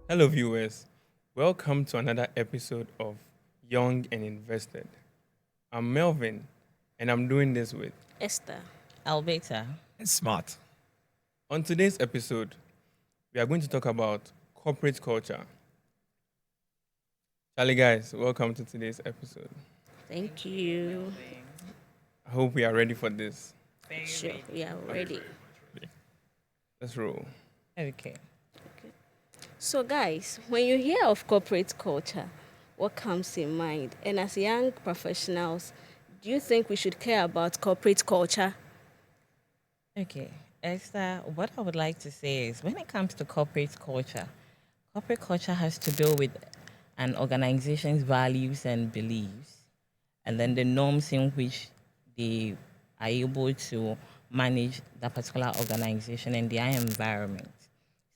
Hello, viewers. Welcome to another episode of Young and Invested. I'm Melvin, and I'm doing this with. Esther. Alberta. It's smart. On today's episode, we are going to talk about corporate culture. Charlie, guys, welcome to today's episode. Thank you. I hope we are ready for this. Sure, we are ready. Let's roll. Okay. So, guys, when you hear of corporate culture, what comes in mind? And as young professionals, do you think we should care about corporate culture? Okay. Esther, what I would like to say is when it comes to corporate culture has to do with an organization's values and beliefs, and then the norms in which they are able to manage that particular organization and their environment.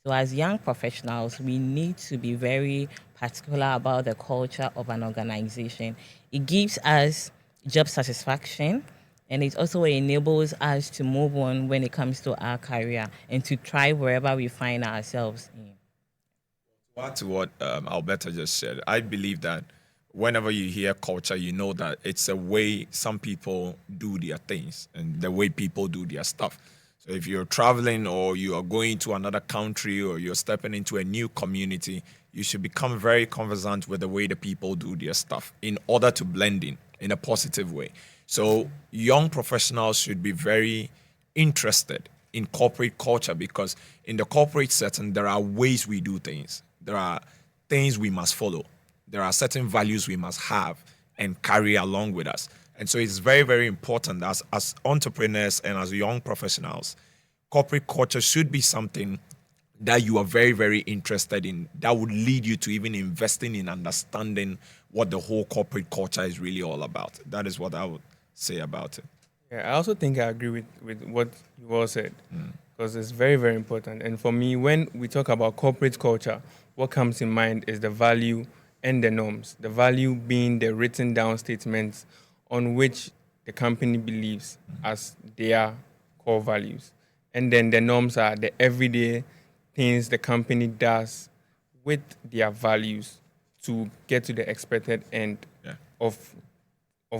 So as young professionals, we need to be very particular about the culture of an organization. It gives us job satisfaction, and it also enables us to move on when it comes to our career and to thrive wherever we find ourselves in. To what Alberta just said, I believe that whenever you hear culture, you know that it's a way some people do their things and the way people do their stuff. So if you're traveling or you are going to another country or you're stepping into a new community, you should become very conversant with the way the people do their stuff in order to blend in a positive way. So young professionals should be very interested in corporate culture because in the corporate setting, there are ways we do things. There are things we must follow. There are certain values we must have and carry along with us. And so it's very, very important as entrepreneurs and as young professionals, corporate culture should be something that you are very, very interested in, that would lead you to even investing in understanding what the whole corporate culture is really all about. That is what I would say about it. Yeah, I also think I agree with what you all said because it's very, very important. And for me, when we talk about corporate culture, what comes in mind is the value and the norms. The value being the written down statements on which the company believes as their core values. And then the norms are the everyday things the company does with their values to get to the expected end of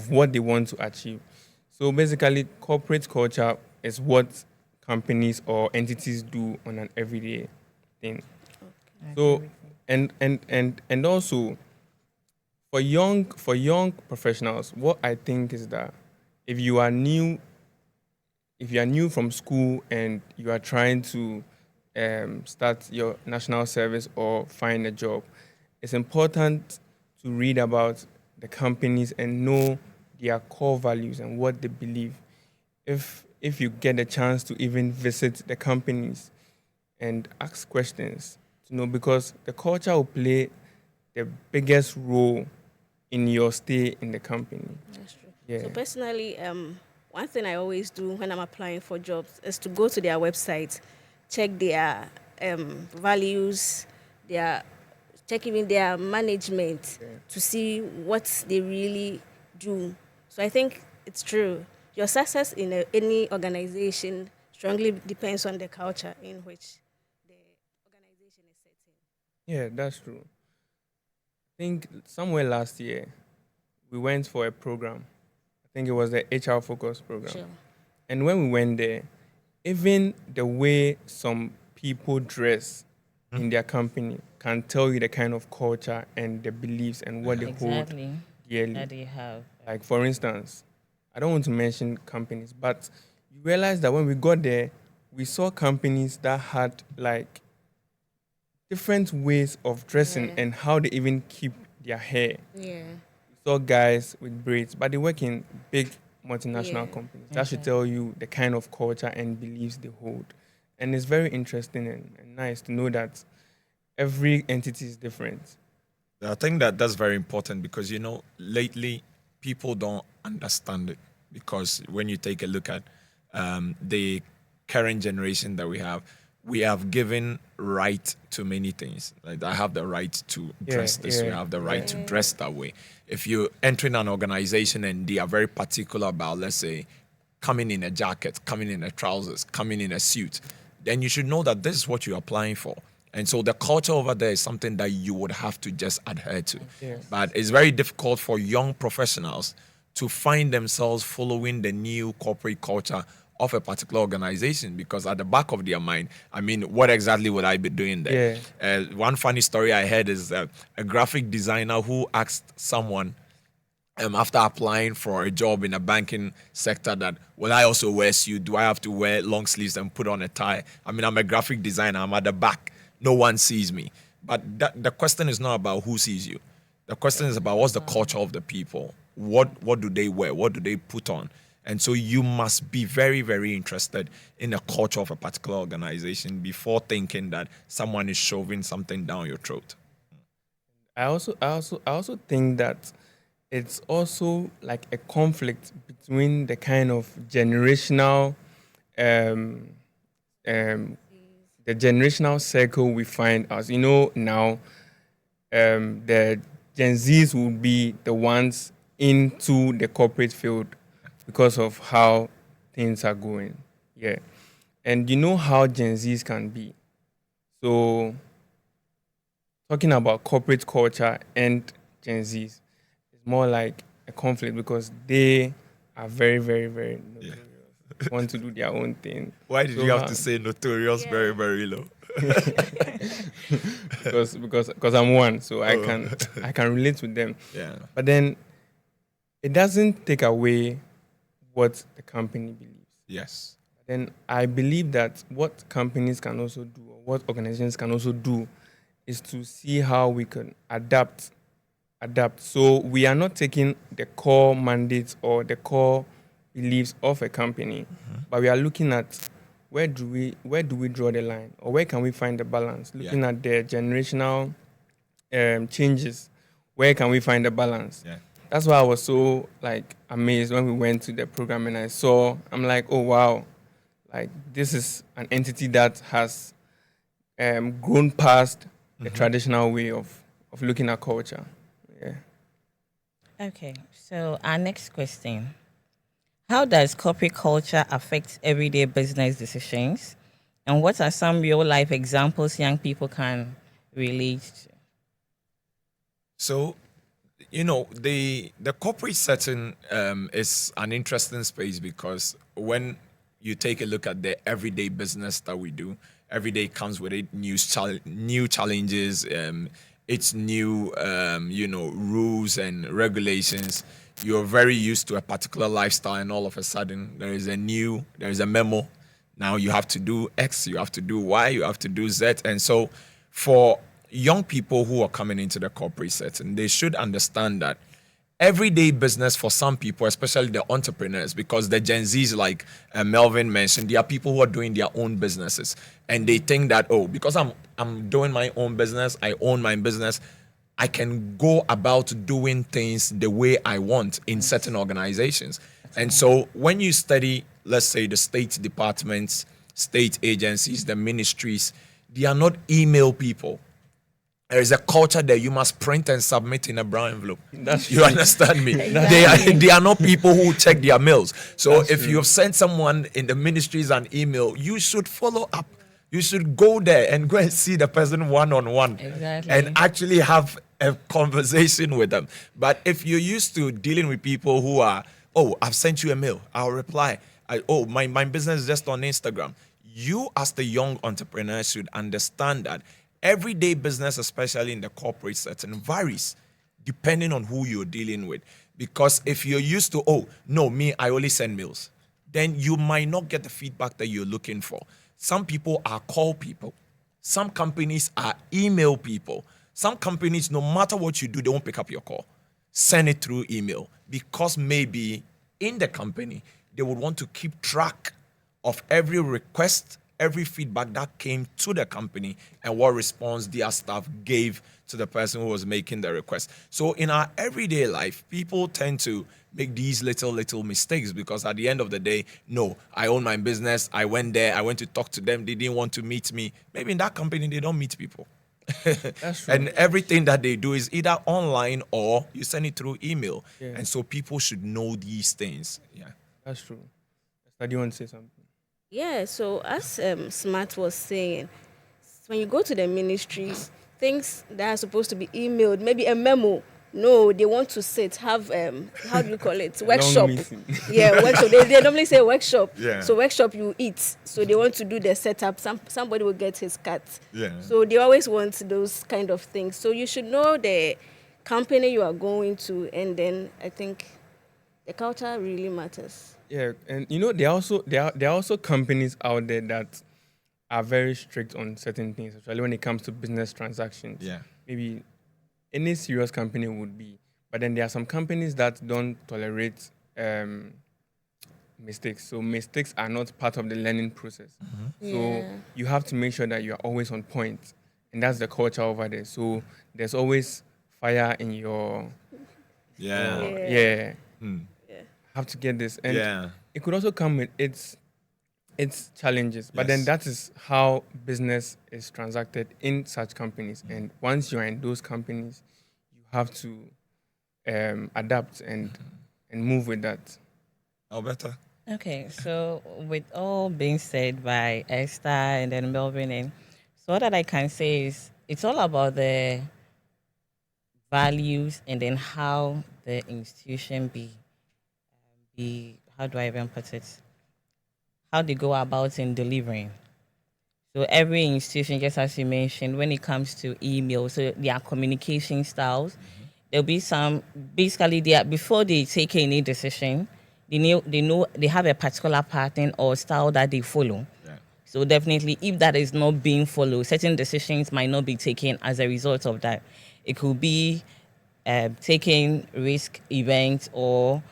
what they want to achieve. So basically, corporate culture is what companies or entities do on an everyday thing. So and also for young professionals, what I think is that if you are new from school and you are trying to start your national service or find a job, it's important to read about the companies and know their core values and what they believe. If you get a chance to even visit the companies and ask questions to know, because the culture will play the biggest role in your stay in the company. That's true. Yeah. So personally, one thing I always do when I'm applying for jobs is to go to their website, check their values, check even their management to see what they really do. So I think it's true. Your success in any organization strongly depends on the culture in which the organization is set in. Yeah, that's true. I think somewhere last year, we went for a program. I think it was the HR Focus program. Sure. And when we went there, even the way some people dress in their company can tell you the kind of culture and the beliefs and what they hold Exactly. dearly. That they have. Like, for instance, I don't want to mention companies, but you realize that when we got there, we saw companies that had like different ways of dressing and how they even keep their hair. Yeah. We saw guys with braids, but they work in big multinational companies. That should tell you the kind of culture and beliefs they hold. And it's very interesting and nice to know that every entity is different. I think that that's very important because, lately people don't understand it because when you take a look at the current generation that we have given right to many things. Like I have the right to dress this way. I have the right to dress that way. If you enter in an organization and they are very particular about, let's say, coming in a jacket, coming in a trousers, coming in a suit, then you should know that this is what you're applying for. And so the culture over there is something that you would have to just adhere to. Yes. But it's very difficult for young professionals to find themselves following the new corporate culture of a particular organization, because at the back of their mind, I mean, what exactly would I be doing there? One funny story I heard is a graphic designer who asked someone after applying for a job in a banking sector that, will I also wear suit? Do I have to wear long sleeves and put on a tie? I mean, I'm a graphic designer. I'm at the back. No one sees me. But the question is not about who sees you. The question is about what's the culture of the people. What do they wear? What do they put on? And so you must be very, very interested in the culture of a particular organization before thinking that someone is shoving something down your throat. I also think that it's also like a conflict between the kind of generational the generational circle we find us. Now the Gen Zs will be the ones into the corporate field because of how things are going. Yeah. And you know how Gen Zs can be. So talking about corporate culture and Gen Zs is more like a conflict because they are very, very, very notorious. Want to do their own thing. Why did you have to say notorious very, very low? because I'm one, so I can relate with them. Yeah. But then it doesn't take away what the company believes. Yes. Then I believe that what companies can also do, or what organizations can also do, is to see how we can adapt. So we are not taking the core mandates or the core beliefs of a company, but we are looking at where do we draw the line, or where can we find the balance? Looking at the generational changes, where can we find the balance? Yeah. That's why I was so amazed when we went to the program and I'm like, oh wow, like this is an entity that has grown past the traditional way of looking at culture. Yeah. Okay, so our next question. How does corporate culture affect everyday business decisions? And what are some real life examples young people can relate to? So, the corporate setting is an interesting space because when you take a look at the everyday business that we do, every day comes with it new challenges, it's new rules and regulations. You're very used to a particular lifestyle, and all of a sudden there is a memo. Now you have to do X, you have to do Y, you have to do Z. And so for young people who are coming into the corporate setting, they should understand that everyday business for some people, especially the entrepreneurs, because the Gen Zs, like Melvin mentioned, they are people who are doing their own businesses. And they think that, because I'm doing my own business, I own my business, I can go about doing things the way I want in certain organizations. And so when you study, let's say, the state departments, state agencies, the ministries, they are not email people. There is a culture that you must print and submit in a brown envelope. You understand me? Exactly. They are not people who check their mails. So That's if true. you have sent someone in the ministries an email, you should follow up. You should go there and go and see the person one-on-one. Exactly. And actually have a conversation with them. But if you're used to dealing with people who are, I've sent you a mail, I'll reply. My business is just on Instagram. You as the young entrepreneur should understand that everyday business, especially in the corporate setting, varies depending on who you're dealing with. Because if you're used to, I only send mails, then you might not get the feedback that you're looking for. Some people are call people. Some companies are email people. Some companies, no matter what you do, they won't pick up your call. Send it through email, because maybe in the company, they would want to keep track of every request, every feedback that came to the company, and what response their staff gave to the person who was making the request. So in our everyday life, people tend to make these little mistakes because at the end of the day, no, I own my business. I went there. I went to talk to them. They didn't want to meet me. Maybe in that company, they don't meet people. That's true. And everything that they do is either online or you send it through email. Yeah. And so people should know these things. Yeah. That's true. Esther, do you want to say something? Yeah, so as Smart was saying, when you go to the ministry, things that are supposed to be emailed, maybe a memo. No, they want to sit, have how do you call it? A long Workshop. meeting. Yeah, workshop. They normally say workshop. Yeah. So workshop you eat. So they want to do the setup. Somebody will get his cut. Yeah. So they always want those kind of things. So you should know the company you are going to, and then I think the culture really matters. Yeah, and there are also companies out there that are very strict on certain things, especially when it comes to business transactions. Yeah. Maybe any serious company would be, but then there are some companies that don't tolerate mistakes. So mistakes are not part of the learning process. So Yeah. you have to make sure that you are always on point, and that's the culture over there. So there's always fire in your, Yeah. yeah. Hmm. Have to get this, and Yeah. it could also come with its challenges. But then Yes. that is how business is transacted in such companies. And once you are in those companies, you have to adapt and move with that. Alberta. Okay, so with all being said by Esther and then Melvin, and so what that I can say is it's all about the values and then how the institution be how do I even put it? How they go about in delivering. So every institution, just as you mentioned, when it comes to email, so their communication styles, there'll be some basically they are, before they take any decision, they know they have a particular pattern or style that they follow. Yeah. So definitely, if that is not being followed, certain decisions might not be taken as a result of that. It could be taking risk events or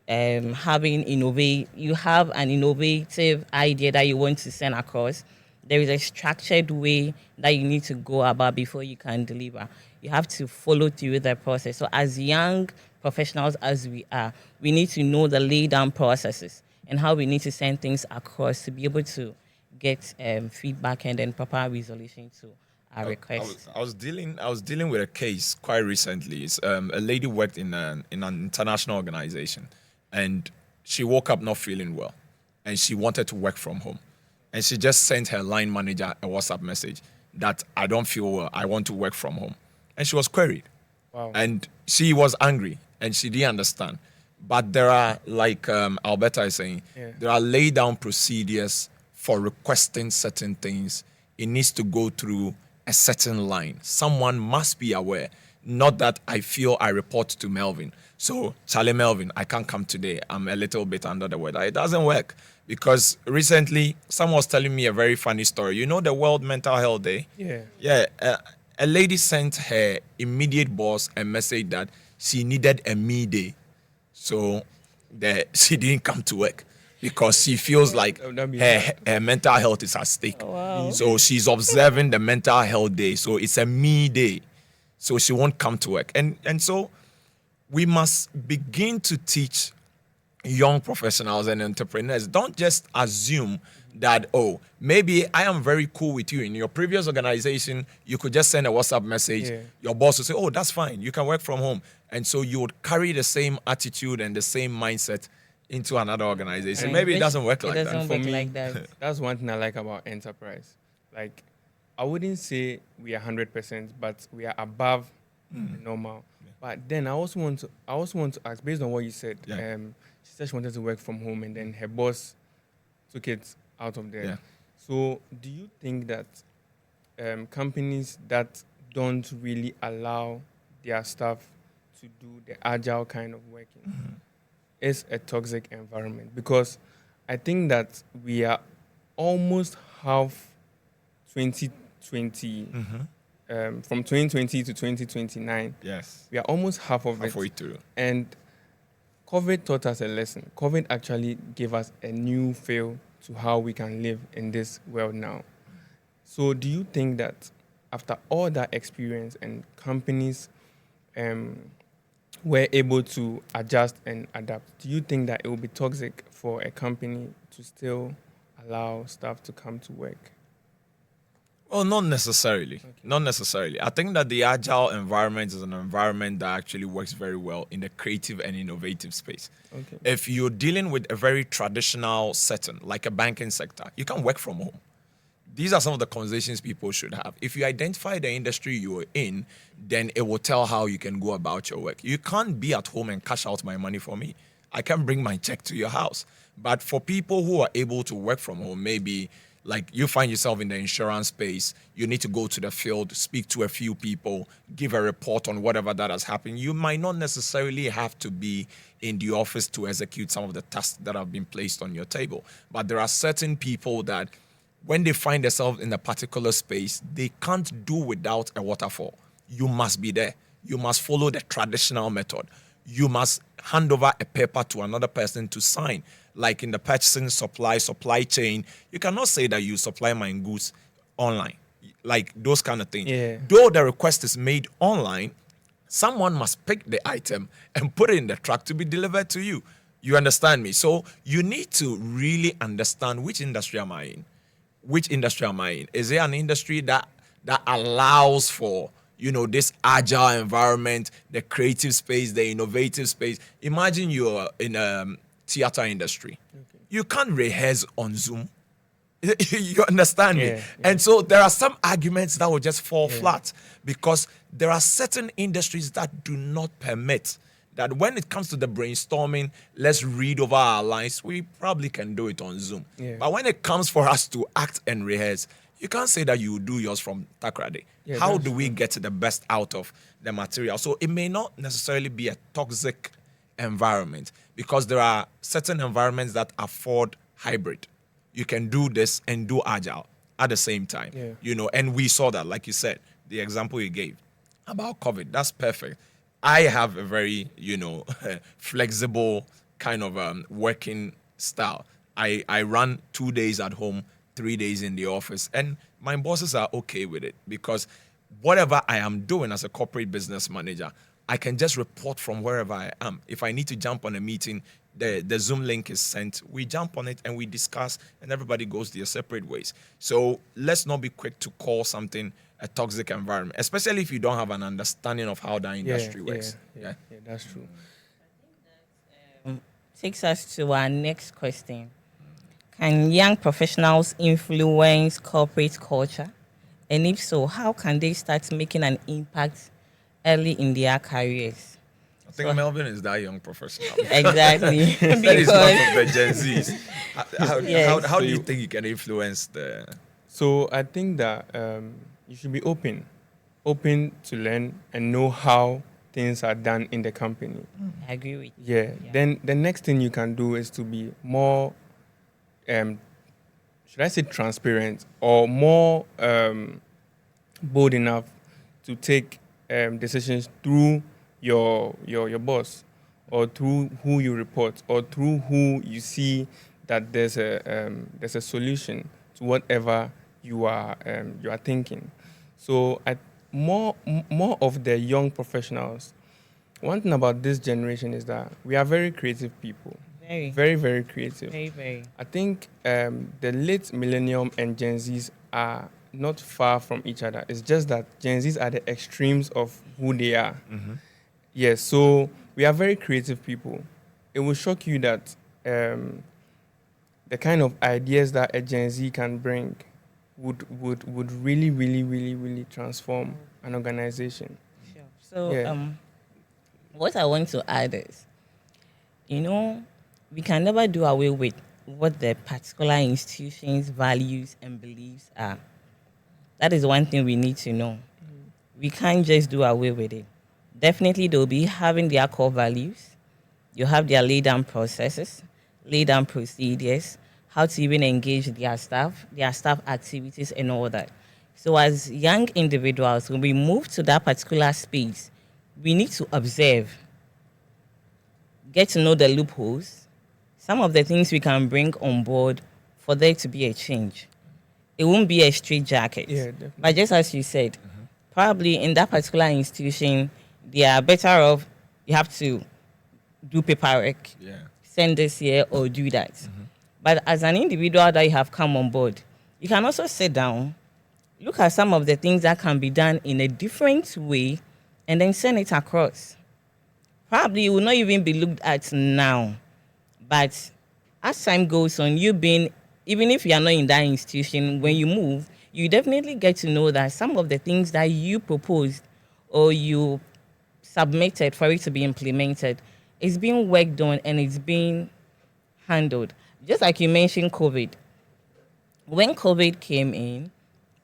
having innovate. You have an innovative idea that you want to send across. There is a structured way that you need to go about before you can deliver. You have to follow through the process. So as young professionals as we are, we need to know the lay down processes and how we need to send things across to be able to get feedback and then proper resolution to our requests. I was dealing with a case quite recently. It's, a lady worked in an international organization, and she woke up not feeling well, and she wanted to work from home, and she just sent her line manager a WhatsApp message that I don't feel well. I want to work from home, and she was queried. Wow. And she was angry and she didn't understand. But there are, like Alberta is saying, Yeah. there are laid down procedures for requesting certain things. It needs to go through a certain line. Someone must be aware. Not that I feel I report to Melvin. So, Charlie Melvin, I can't come today. I'm a little bit under the weather. It doesn't work. Because recently, someone was telling me a very funny story. You know the World Mental Health Day? Yeah. Yeah, a lady sent her immediate boss a message that she needed a me day, so that she didn't come to work because she feels like That'd be her, hard. her mental health is at stake. Wow. So she's observing the mental health day. So it's a me day. So she won't come to work. And so we must begin to teach young professionals and entrepreneurs. Don't just assume that, oh, maybe I am very cool with you. In your previous organization, you could just send a WhatsApp message. Yeah. Your boss will say, oh, that's fine. You can work from home. And so you would carry the same attitude and the same mindset into another organization. And maybe it which- doesn't work it like doesn't that. For work me, like that. that's one thing I like about enterprise. Like, I wouldn't say we are 100%, but we are above the normal. But then I also want to ask, based on what you said. Yeah. She said she wanted to work from home, and then her boss took it out of there. Yeah. So, do you think that companies that don't really allow their staff to do the agile kind of working is a toxic environment? Because I think that we are almost half 2020, from 2020 to 2029. Yes. We are almost half of Halfway it. through. And COVID taught us a lesson. COVID actually gave us a new feel to how we can live in this world now. So, do you think that after all that experience and companies were able to adjust and adapt, do you think that it will be toxic for a company to still allow staff to come to work? Oh, not necessarily. Not necessarily. I think that the agile environment is an environment that actually works very well in the creative and innovative space. Okay. If you're dealing with a very traditional setting, like a banking sector, you can work from home. These are some of the conversations people should have. If you identify the industry you're in, then it will tell how you can go about your work. You can't be at home and cash out my money for me. I can bring my check to your house. But for people who are able to work from home, maybe like you find yourself in the insurance space, you need to go to the field, speak to a few people, give a report on whatever that has happened. You might not necessarily have to be in the office to execute some of the tasks that have been placed on your table. But there are certain people that when they find themselves in a particular space, they can't do without a waterfall. You must be there. You must follow the traditional method. You must hand over a paper to another person to sign. Like in the purchasing, supply chain, you cannot say that you supply my goods online. Like those kind of things. Yeah. Though the request is made online, someone must pick the item and put it in the truck to be delivered to you. You understand me? So you need to really understand which industry am I in. Which industry am I in? Is it an industry that allows for, this agile environment, the creative space, the innovative space? Imagine you're in a theater industry. Okay. You can't rehearse on Zoom. You understand me? Yeah. And so there are some arguments that will just fall flat because there are certain industries that do not permit that when it comes to the brainstorming, let's read over our lines, we probably can do it on Zoom. Yeah. But when it comes for us to act and rehearse, you can't say that you do yours from Takrade. Yeah, How do we get the best out of the material? So it may not necessarily be a toxic environment because there are certain environments that afford hybrid. You can do this and do agile at the same time. Yeah. And we saw that, like you said, the example you gave about COVID, that's perfect. I have a very, flexible kind of working style. I run 2 days at home, 3 days in the office, and my bosses are okay with it because whatever I am doing as a corporate business manager, I can just report from wherever I am. If I need to jump on a meeting, the Zoom link is sent. We jump on it and we discuss, and everybody goes their separate ways. So let's not be quick to call something a toxic environment, especially if you don't have an understanding of how that industry works. Yeah, that's true. Takes us to our next question. Can young professionals influence corporate culture? And if so, how can they start making an impact early in their careers? I think Melvin is that young professional. Exactly. That is one of the Gen Zs. How do you So think you can influence the... So I think that you should be open to learn and know how things are done in the company. I agree with you. Yeah. Then the next thing you can do is to be more, should I say transparent or more bold enough to take decisions through your boss or through who you report or through who you see that there's a solution to whatever you are thinking. So more of the young professionals, one thing about this generation is that we are very creative people. Very. Very, very creative. Very, very. I think the late millennium and Gen Zs are not far from each other. It's just that Gen Zs are the extremes of who they are. Mm-hmm. Yes, so we are very creative people. It will shock you that the kind of ideas that a Gen Z can bring would really, really, really, really transform an organization. Sure. So what I want to add is, we can never do away with what the particular institution's values and beliefs are. That is one thing we need to know. We can't just do away with it. Definitely, they'll be having their core values. You have their laid down processes, laid down procedures, how to even engage their staff activities and all that. So as young individuals, when we move to that particular space, we need to observe, get to know the loopholes, some of the things we can bring on board for there to be a change. It won't be a straight jacket. Yeah, definitely. But just as you said, probably in that particular institution, they are better off, you have to do paperwork, send this here or do that. But as an individual that you have come on board, you can also sit down, look at some of the things that can be done in a different way and then send it across. Probably it will not even be looked at now. But as time goes on, even if you are not in that institution, when you move, you definitely get to know that some of the things that you proposed or you submitted for it to be implemented is being worked on and it's being handled. Just like you mentioned COVID. When COVID came in,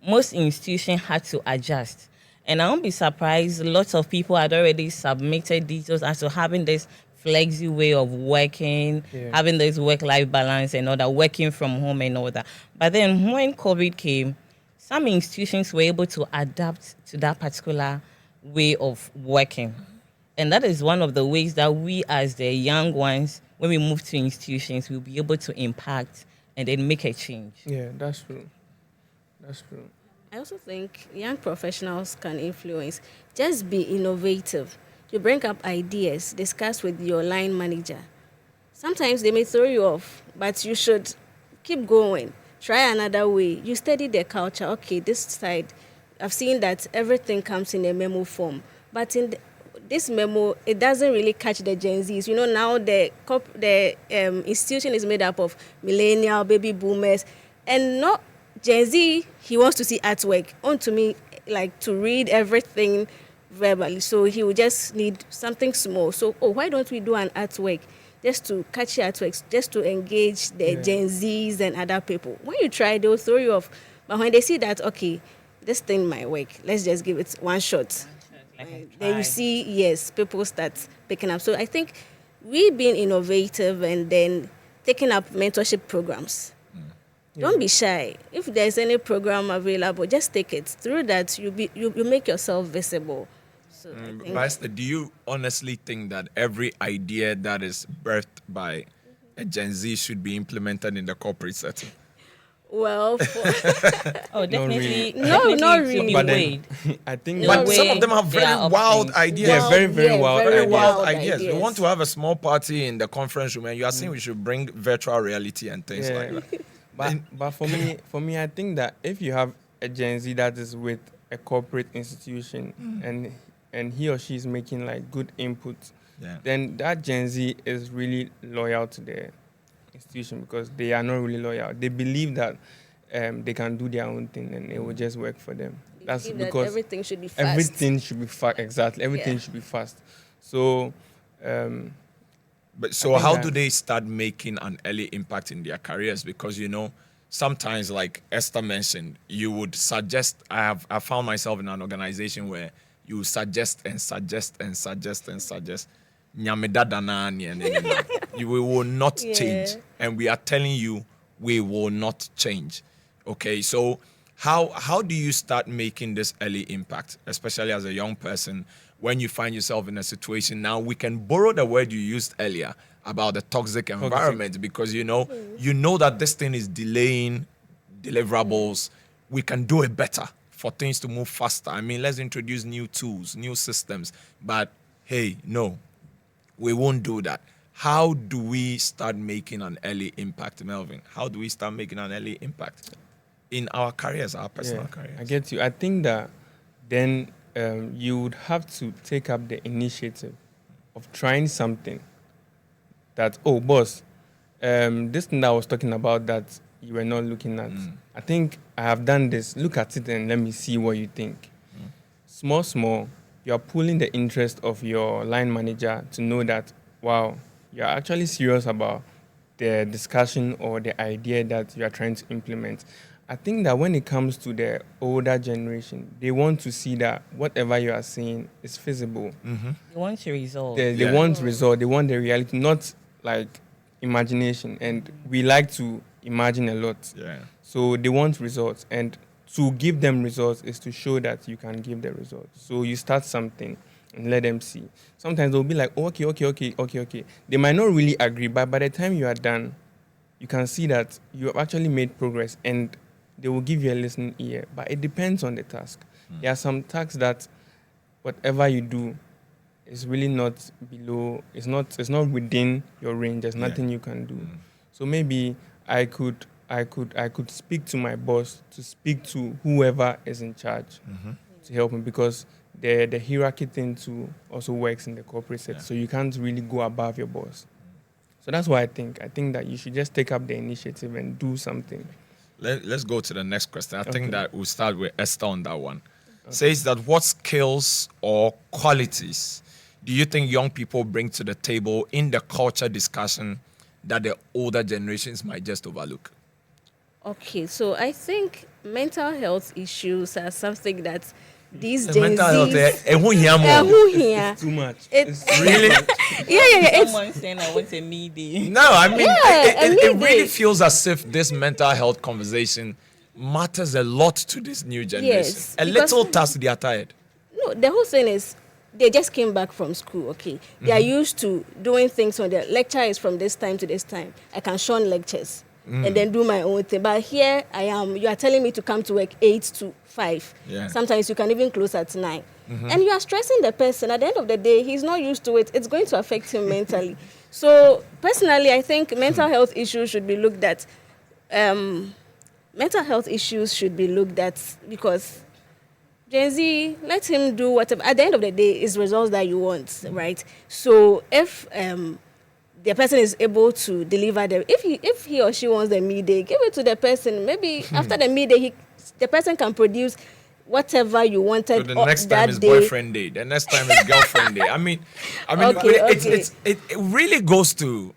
most institutions had to adjust. And I won't be surprised, lots of people had already submitted details as to having this flexi way of working, Yeah. having this work-life balance and all that, working from home and all that. But then when COVID came, some institutions were able to adapt to that particular way of working. And that is one of the ways that we as the young ones, when we move to institutions, we'll be able to impact and then make a change. Yeah, that's true. That's true. I also think young professionals can influence. Just be innovative. You bring up ideas, discuss with your line manager. Sometimes they may throw you off, but you should keep going. Try another way. You study their culture. Okay, this side, I've seen that everything comes in a memo form. But this memo, it doesn't really catch the Gen Zs. You know, now the institution is made up of millennial, baby boomers, and not Gen Z. He wants to see artwork. On to me, like to read everything verbally. So he will just need something small. So, why don't we do an artwork? Just to catch your artworks, just to engage the Gen Zs and other people. When you try, they'll throw you off. But when they see that, okay, this thing might work, let's just give it one shot. Then you see, yes, people start picking up. So I think we being innovative and then taking up mentorship programs. Don't be shy. If there's any program available, just take it. Through that, you make yourself visible. So I think, Master, do you honestly think that every idea that is birthed by a Gen Z should be implemented in the corporate setting? well, Oh, definitely. really. Definitely not it should really. be But then, weighed. I think The But way some of them have they very are wild opting. ideas. Yeah, very wild very ideas. Wild wild ideas. We ideas. want to have a small party in the conference room, and you are saying we should bring virtual reality and things Yeah. like that. But for me, I think that if you have a Gen Z that is with a corporate institution and he or she is making like good input, Yeah. then that Gen Z is really loyal to the institution because they are not really loyal. They believe that they can do their own thing and it will just work for them. That's believe that because everything should be fast. everything should be fast. Exactly, everything Yeah. should be fast. So. But so think how that- do they start making an early impact in their careers? Because sometimes like Esther mentioned, you would suggest. I found myself in an organization where you suggest and suggest and suggest and suggest. You will not change, and we are telling you we will not change. Okay, so how do you start making this early impact, especially as a young person, when you find yourself in a situation? Now we can borrow the word you used earlier about the toxic environment, because you know that this thing is delaying deliverables. We can do it better for things to move faster. I mean, let's introduce new tools, new systems. But hey, no, we won't do that. How do we start making an early impact, Melvin? How do we start making an early impact in our careers, our personal careers? I get you. I think that then you would have to take up the initiative of trying something that, oh, boss, this thing that I was talking about that you were not looking at. I think I have done this. Look at it and let me see what you think. Small, you're pulling the interest of your line manager to know that, wow, you're actually serious about the discussion or the idea that you are trying to implement. I think that when it comes to the older generation, they want to see that whatever you are saying is feasible. You want to resolve. They want result. They want the reality, not like imagination. And we like to imagine a lot. Yeah. So they want results. And to give them results is to show that you can give the results. So you start something and let them see. Sometimes they'll be like, oh, okay. They might not really agree, but by the time you are done, you can see that you have actually made progress and they will give you a listening ear. But it depends on the task. There are some tasks that whatever you do is really not below, it's not within your range. There's nothing you can do. So maybe I could I could speak to my boss, to speak to whoever is in charge to help me, because the hierarchy thing too also works in the corporate sector. So you can't really go above your boss. So that's why I think that you should just take up the initiative and do something. Let's go to the next question. I think that we'll start with Esther on that one. Says that what skills or qualities do you think young people bring to the table in the culture discussion that the older generations might just overlook? Okay, so I think mental health issues are something that these The Gen mental health, Zs, who here more? who here? It's too much. It's Really? yeah. It's Someone saying I want a meeting. No, I mean, Yeah, it a really need. feels as if this mental health conversation matters a lot to this new generation. Yes, A because- little task, they are tired. No, the whole thing is they just came back from school, okay? They are used to doing things on their lecture is from this time to this time. I can shun lectures and then do my own thing. But here I am, you are telling me to come to work 8 to 5. Yeah. Sometimes you can even close at 9. And you are stressing the person. At the end of the day, he's not used to it. It's going to affect him mentally. So personally, I think mental health issues should be looked at. Mental health issues should be looked at because Gen Z, let him do whatever. At the end of the day, it's results that you want, right? So if the person is able to deliver them, if he or she wants the midday, give it to the person. Maybe after the midday, the person can produce whatever you wanted. So the next time that is day. boyfriend day. The next time is girlfriend day. I mean, Okay. it really goes to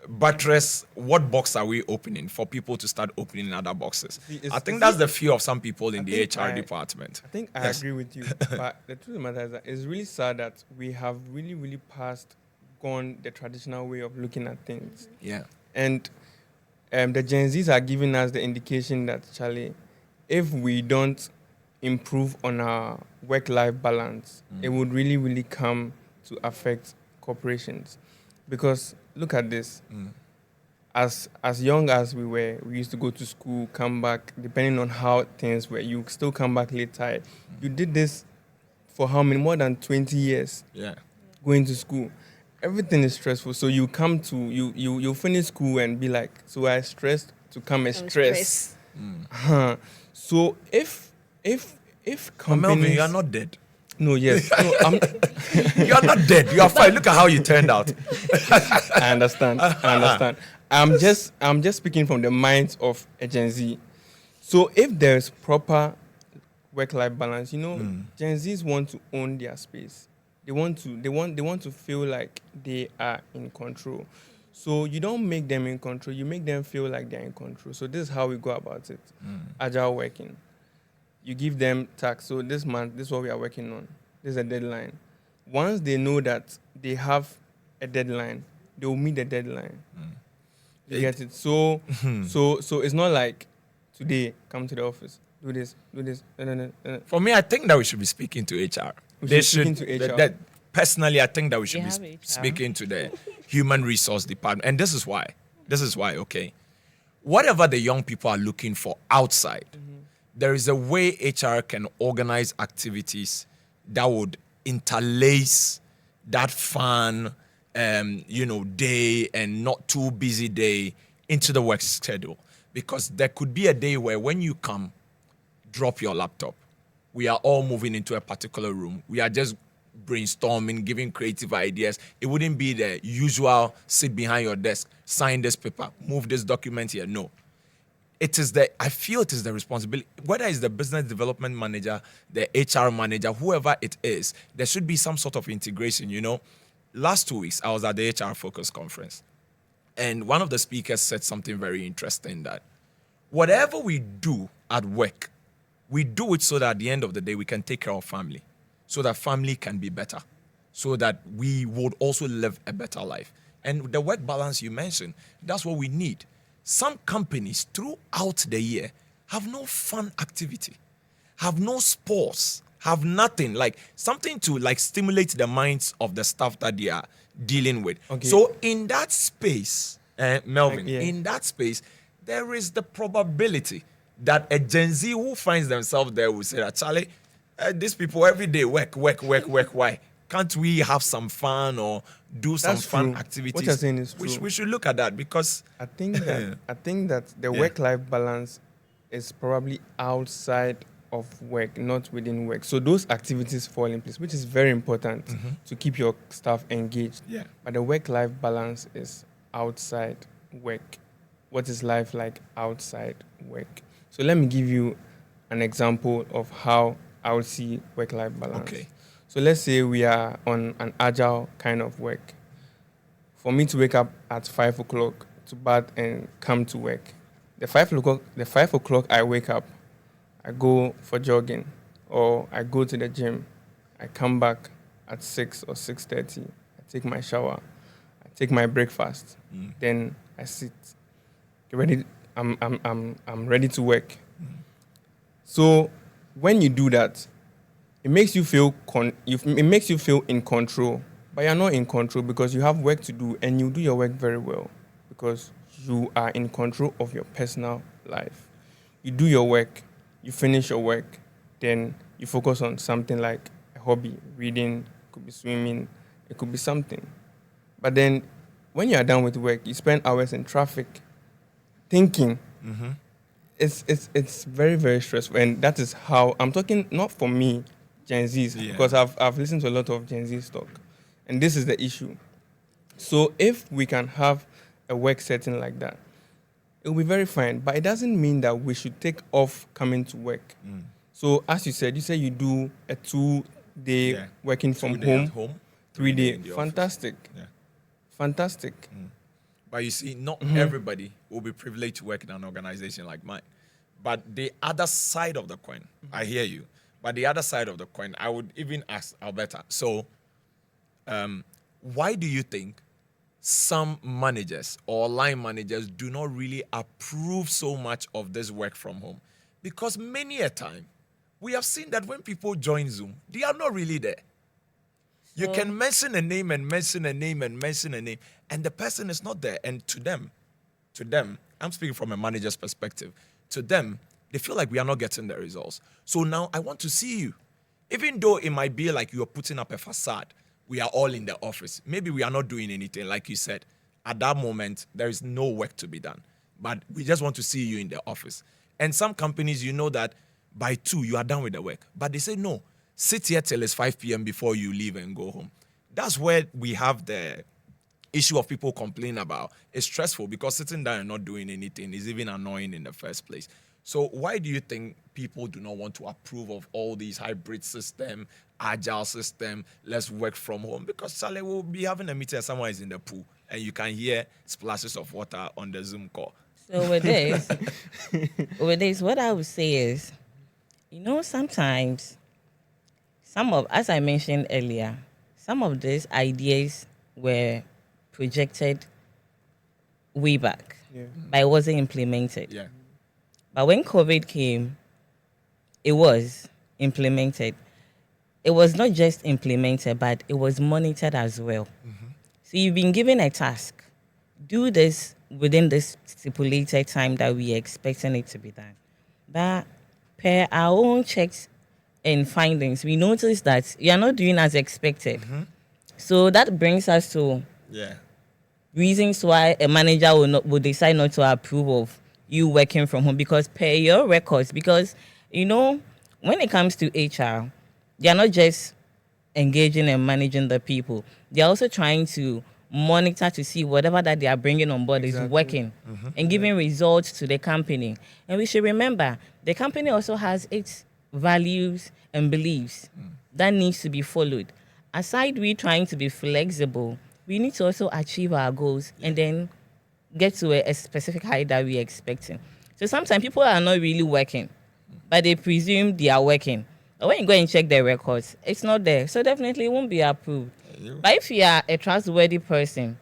buttress what box are we opening for people to start opening other boxes. See, it's- I think it's- that's the fear of some people in I the think HR department. I think I Yes. agree with you, but the truth of the matter is that it's really sad that we have really gone the traditional way of looking at things. Yeah. And the Gen Zs are giving us the indication that, Charlie, if we don't improve on our work-life balance, it would really come to affect corporations. Because look at this. As young as we were, we used to go to school, come back, depending on how things were, you still come back late tired. You did this for how many? More than 20 years Yeah. going to school. Everything is stressful. So you come to you finish school and be like, so I stressed to come and I'm stress. stressed. So if But companies, Melvin, you are not dead. no, yes, no, I'm, You are not dead. You are fine. Look at how you turned out. I understand. I'm just speaking from the minds of a Gen Z. So if there's proper work-life balance, Gen Zs want to own their space. They want to feel like they are in control. So you don't make them in control. You make them feel like they're in control. So this is how we go about it. Agile working. You give them tasks. So this month, this is what we are working on. This is a deadline. Once they know that they have a deadline, they will meet the deadline. You get it? So it's not like today, come to the office, do this. For me, I think that we should be speaking to HR. We They should be speaking to HR. Personally, I think that we should We be have HR. speaking to the human resource department. And this is why. Okay. Whatever the young people are looking for outside, there is a way HR can organize activities that would interlace that fun, day and not too busy day into the work schedule. Because there could be a day where when you come, drop your laptop. We are all moving into a particular room. We are just brainstorming, giving creative ideas. It wouldn't be the usual sit behind your desk, sign this paper, move this document here. No. I feel it is the responsibility, whether it's the business development manager, the HR manager, whoever it is, there should be some sort of integration, Last 2 weeks, I was at the HR Focus Conference. And one of the speakers said something very interesting, that whatever we do at work, we do it so that at the end of the day, we can take care of family, so that family can be better, so that we would also live a better life. And the work balance you mentioned, that's what we need. Some companies throughout the year have no fun activity, have no sports, have nothing, like something to stimulate the minds of the staff that they are dealing with. Okay. So in that space, Melvin, Yeah. in that space, there is the probability that a Gen Z who finds themselves there will say that, Charlie, these people every day work. Why? Can't we have some fun or do some That's fun true. activities? What you're saying is We, true. we should look at that because I think that the Yeah. work-life balance is probably outside of work, not within work. So those activities fall in place, which is very important to keep your staff engaged. Yeah. But the work-life balance is outside work. What is life like outside work? So let me give you an example of how I would see work-life balance. Okay. So let's say we are on an agile kind of work. For me to wake up at 5 o'clock to bath and come to work, the 5 o'clock I wake up, I go for jogging or I go to the gym. I come back at 6 or 6:30. I take my shower. I take my breakfast. Then I sit. Get ready. I'm ready to work. So when you do that, it makes you feel it makes you feel in control. But you're not in control because you have work to do and you do your work very well because you are in control of your personal life. You do your work, you finish your work, then you focus on something like a hobby, reading, it could be swimming, it could be something. But then when you are done with work, you spend hours in traffic thinking. It's very, very stressful. And that is how I'm talking, not for me, Gen Zs, Yeah. because I've listened to a lot of Gen Z talk. And this is the issue. So if we can have a work setting like that, it will be very fine. But it doesn't mean that we should take off coming to work. So as you said you do a 2-day Yeah. working from 2 days home, at home, 3-day. in the office. Fantastic. Yeah. Fantastic. But you see, not everybody will be privileged to work in an organization like mine. But the other side of the coin, I hear you. But the other side of the coin, I would even ask Alberta. So, why do you think some managers or line managers do not really approve so much of this work from home? Because many a time, we have seen that when people join Zoom, they are not really there. You can mention a name and mention a name and mention a name, and the person is not there. And to them, I'm speaking from a manager's perspective, to them, they feel like we are not getting the results. So now I want to see you. Even though it might be like you are putting up a facade, we are all in the office. Maybe we are not doing anything, like you said. At that moment, there is no work to be done. But we just want to see you in the office. And some companies, you know that by 2, you are done with the work. But they say, no, sit here till it's 5 p.m. before you leave and go home. That's where we have the issue of people complaining about. It's stressful because sitting down and not doing anything is even annoying in the first place. So why do you think people do not want to approve of all these hybrid system, agile system, let's work from home? Because Sally will be having a meeting and someone is in the pool and you can hear splashes of water on the Zoom call. So with this, what I would say is, sometimes as I mentioned earlier, some of these ideas were projected way back, but it wasn't implemented. Yeah. But when COVID came, it was implemented. It was not just implemented, but it was monitored as well. So you've been given a task. Do this within this stipulated time that we are expecting it to be done. But per our own checks and findings, we noticed that you are not doing as expected. So that brings us to reasons why a manager will decide not to approve of you working from home, because per your records, because when it comes to HR, they are not just engaging and managing the people, they are also trying to monitor to see whatever that they are bringing on board is working and giving results to the company. And we should remember the company also has its values and beliefs that needs to be followed. Aside we trying to be flexible, we need to also achieve our goals and then get to a specific height that we're expecting. So sometimes people are not really working, but they presume they are working. But when you go and check their records, it's not there. So definitely it won't be approved. But if you are a trustworthy person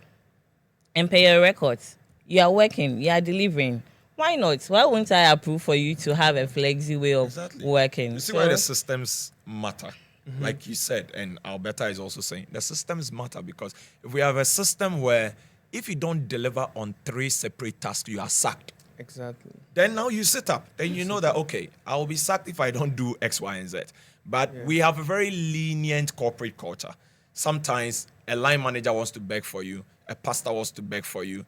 and pay your records, you are working, you are delivering, why not? Why won't I approve for you to have a flexi way of working? You see why the systems matter. Like you said, and Alberta is also saying, the systems matter because if we have a system where if you don't deliver on 3 separate tasks, you are sacked. Exactly. Then now you sit up. Then you know that, okay, I will be sacked if I don't do X, Y, and Z. But we have a very lenient corporate culture. sometimes a line manager wants to beg for you, a pastor wants to beg for you,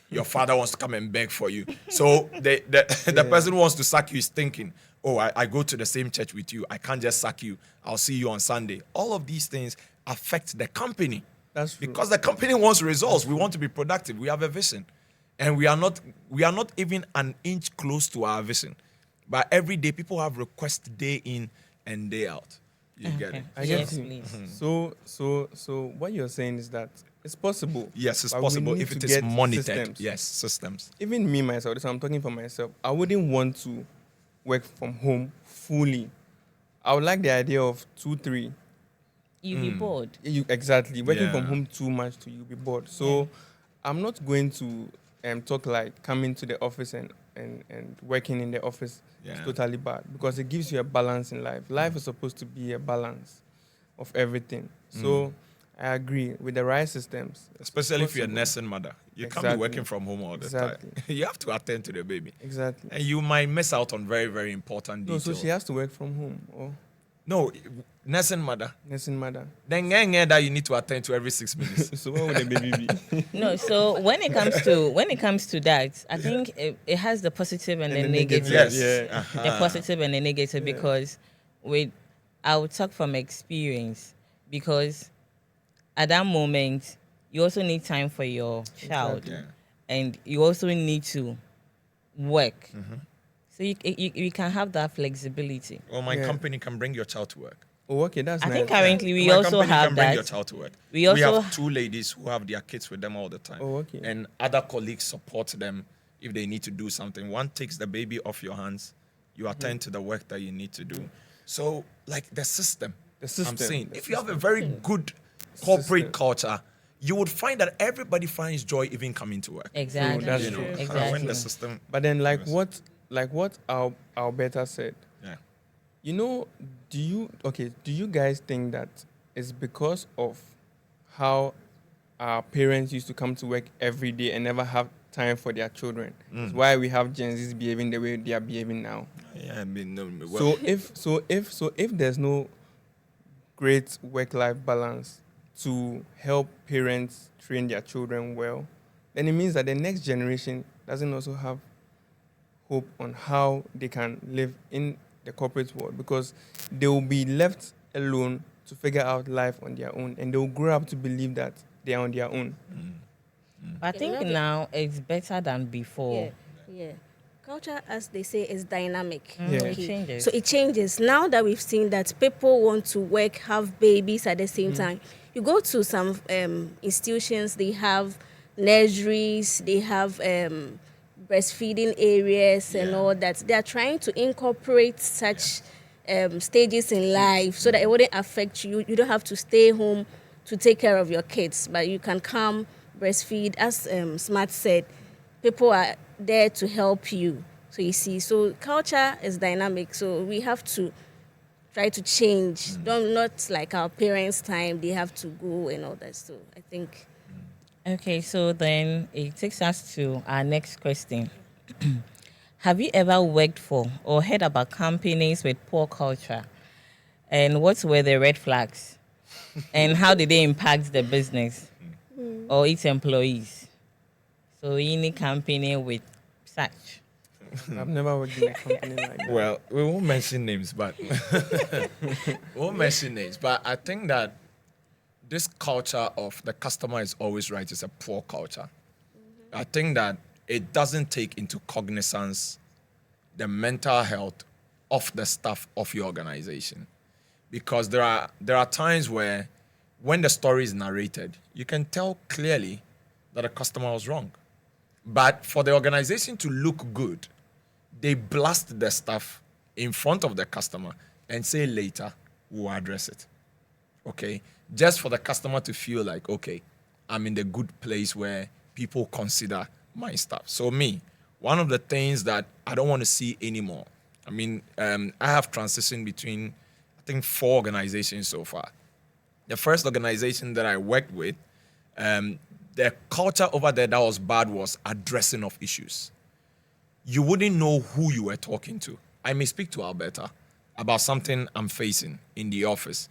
your father wants to come and beg for you. So the person who wants to sack you is thinking, oh, I go to the same church with you. I can't just sack you. I'll see you on Sunday. All of these things affect the company. That's true. Because the company wants results. We want to be productive. We have a vision. And we are not even an inch close to our vision. But every day people have requests day in and day out. You get it? I get Yes, you. please. So what you're saying is that it's possible. Yes, it's but we possible need if it to is get monitored. systems. Yes, systems. Even me myself, so I'm talking for myself. I wouldn't want to work from home fully. I would like the idea of 2, 3. You'll be bored. Exactly. Working from Yeah. home too much to you'll be bored. So I'm not going to talk like coming to the office and working in the office is Yeah. totally bad, because it gives you a balance in life. Life is supposed to be a balance of everything. So I agree with the right systems. Especially if you're a possible. nursing mother. You can't Exactly. be working from home all the Exactly. time. You have to attend to the baby. Exactly. And you might miss out on very, very important No, details. so she has to work from home or No, nursing mother. nursing mother. Then that you need to attend to every 6 minutes. So what would the baby be? No, so when it comes to that, I think it has the positive and, the negative. Yes. Yeah. The positive and the negative, because I would talk from experience, because at that moment you also need time for your child. Exactly. And you also need to work. So you can have that flexibility. Well, my Yeah. company can bring your child to work. Oh, okay, that's I nice. think currently we My also company have can bring your that. child to work. We also have 2 ladies who have their kids with them all the time. Oh, okay. And other colleagues support them if they need to do something. One takes the baby off your hands, you attend to the work that you need to do. So, like the system. The system. I'm saying, The if you have a very good corporate System. culture, you would find that everybody finds joy even coming to work. exactly. that's You know, true. Exactly. when the system. But then like what Alberta said, Yeah. you know, do you guys think that it's because of how our parents used to come to work every day and never have time for their children? It's why we have Gen Zs behaving the way they are behaving now. Yeah, I mean, no, well, If there's no great work-life balance to help parents train their children well, then it means that the next generation doesn't also have hope on how they can live in the corporate world, because they will be left alone to figure out life on their own, and they will grow up to believe that they are on their own. I think Okay. now it's better than before. Yeah. Culture, as they say, is dynamic. Yeah. It changes. So it changes. Now that we've seen that people want to work, have babies at the same time, you go to some institutions, they have nurseries, they have breastfeeding areas and Yeah. all that. They are trying to incorporate such stages in life so that it wouldn't affect you. You don't have to stay home to take care of your kids, but you can come breastfeed. As Smart said, people are there to help you. So you see, so culture is dynamic. So we have to try to change. Not like our parents' time, they have to go and all that. So I think Okay, so then it takes us to our next question. Have you ever worked for or heard about companies with poor culture? And what were the red flags? And how did they impact the business or its employees? So any company with such. I've never worked in a company like that. well, we won't mention names, but I think that this culture of the customer is always right is a poor culture. I think that it doesn't take into cognizance the mental health of the staff of your organization, because there are times where when the story is narrated, you can tell clearly that a customer was wrong. But for the organization to look good, they blast the stuff in front of the customer and say later, we'll address it. Okay? Just for the customer to feel like, okay, I'm in the good place where people consider my stuff. So one of the things that I don't want to see anymore, I have transitioned between, I think, 4 organizations so far. The first organization that I worked with, the culture over there that was bad was addressing of issues. You wouldn't know who you were talking to. I may speak to Alberta about something I'm facing in the office.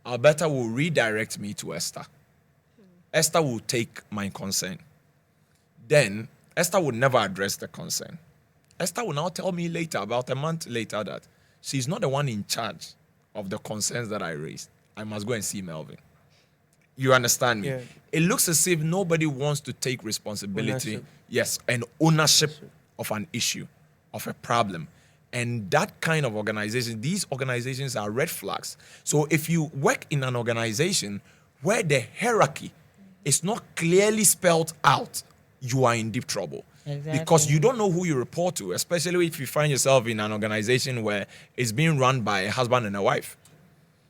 Alberta will redirect me to Esther. Esther will take my concern. Then Esther would never address the concern. Esther will now tell me later, about a month later, that she's not the one in charge of the concerns that I raised. I must go and see Melvin. You understand me? Yeah. It looks as if nobody wants to take responsibility. Ownership. Yes, and ownership of an issue, of a problem. And that kind of organization, these organizations are red flags. So if you work in an organization where the hierarchy is not clearly spelled out, you are in deep trouble. Exactly. Because you don't know who you report to, especially if you find yourself in an organization where it's being run by a husband and a wife.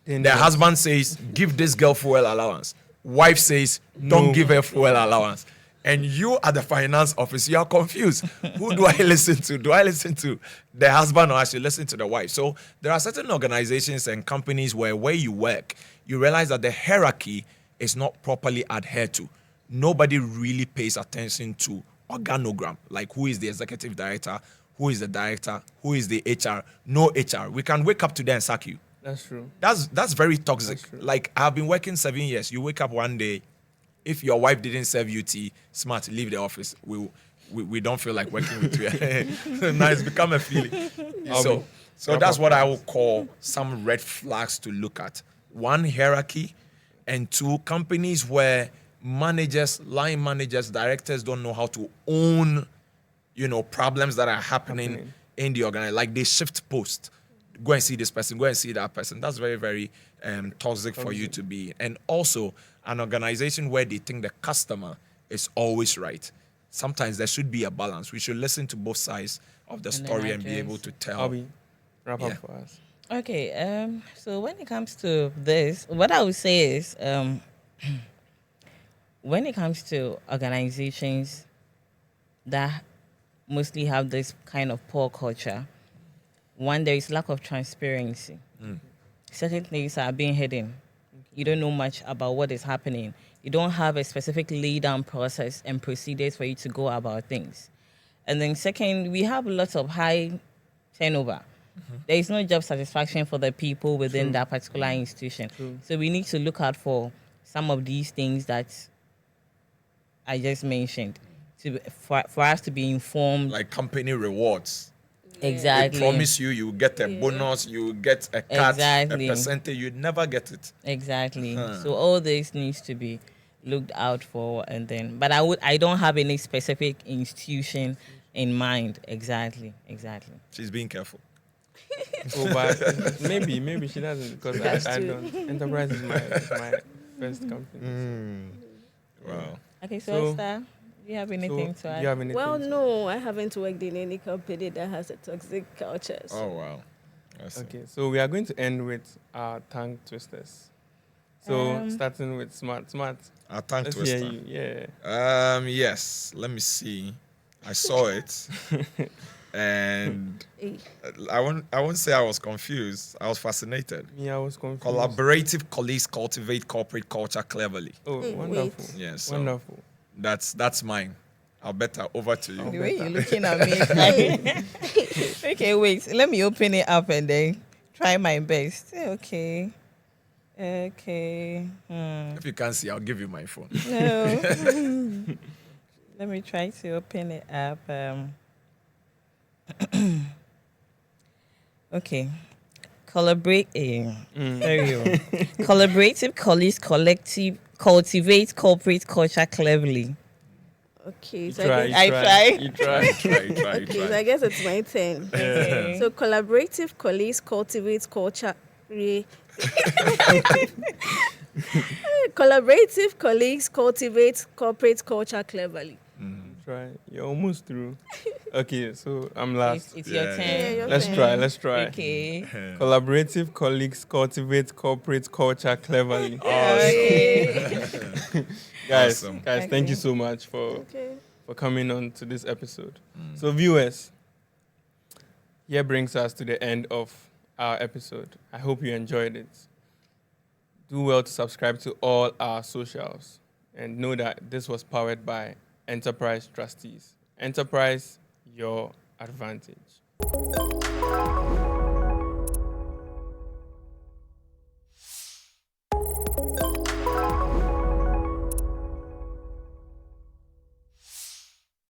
The husband says, give this girl fuel allowance. Wife says, don't No. give her fuel allowance. And you are the finance officer, you are confused. Who do I listen to? Do I listen to the husband or I should listen to the wife? So there are certain organizations and companies where you work, you realize that the hierarchy is not properly adhered to. Nobody really pays attention to organogram, like who is the executive director, who is the director, who is the HR. No HR. We can wake up today and sack you. That's true. That's very toxic. That's true. Like, I've been working 7 years. You wake up one day, if your wife didn't serve you tea, smart, leave the office. We don't feel like working with you. Now it's become a feeling. So that's what I will call some red flags to look at. One, hierarchy, and two, companies where managers, line managers, directors don't know how to own, problems that are happening in the organization. Like, they shift post. Go and see this person, go and see that person. That's very, very toxic for you to be. And also, an organization where they think the customer is always right. Sometimes there should be a balance. We should listen to both sides of the story and be able to tell. Abby, wrap up for us. Okay, so when it comes to this, what I would say is, when it comes to organizations that mostly have this kind of poor culture, one, there is lack of transparency. Certain things are being hidden. You don't know much about what is happening. You don't have a specific lay-down process and procedures for you to go about things. And then second, we have lots of high turnover. There is no job satisfaction for the people within that particular institution. So we need to look out for some of these things that I just mentioned for us to be informed. Like company rewards. Exactly. They promise you get a bonus, you get a cut, Exactly. a percentage, you'd never get it. Exactly. So all this needs to be looked out for, and then. But I don't have any specific institution in mind. Exactly. She's being careful. But maybe she doesn't, because That's I true. don't. Enterprise is my first company. Wow. Okay, so So- Esther, do you have anything to Do add? you have anything? Well, no, I haven't worked in any company that has a toxic culture. So. Oh, wow. I see. Okay, so we are going to end with our tongue twisters. So Um, starting with Smart. Our tongue Let's twister. hear you. Yeah. Yes. Let me see. I saw it, and I won't say I was confused. I was fascinated. Me, I was confused. Collaborative colleagues cultivate corporate culture cleverly. Oh, Hey, wonderful. wait. Yes. So Wonderful. that's mine. Alberta, over to you. The way you're looking at me. Okay, wait. Let me open it up and then try my best. Okay. If you can't see, I'll give you my phone. No. Let me try to open it up. Okay. Collaborative colleagues cultivate corporate culture cleverly. Okay, You so try. I guess, You try. Try. okay, so I guess it's my turn. Okay. So collaborative colleagues cultivate culture. Collaborative colleagues cultivate corporate culture cleverly. Try. You're almost through. Okay, so I'm last. It's your Yeah. turn. Yeah, your Let's turn. try. Okay. Collaborative colleagues cultivate corporate culture cleverly. Okay. Guys, Awesome. thank you so much for Okay. coming on to this episode. So viewers, here brings us to the end of our episode. I hope you enjoyed it. Do well to subscribe to all our socials and know that this was powered by Enterprise Trustees. Enterprise, your advantage.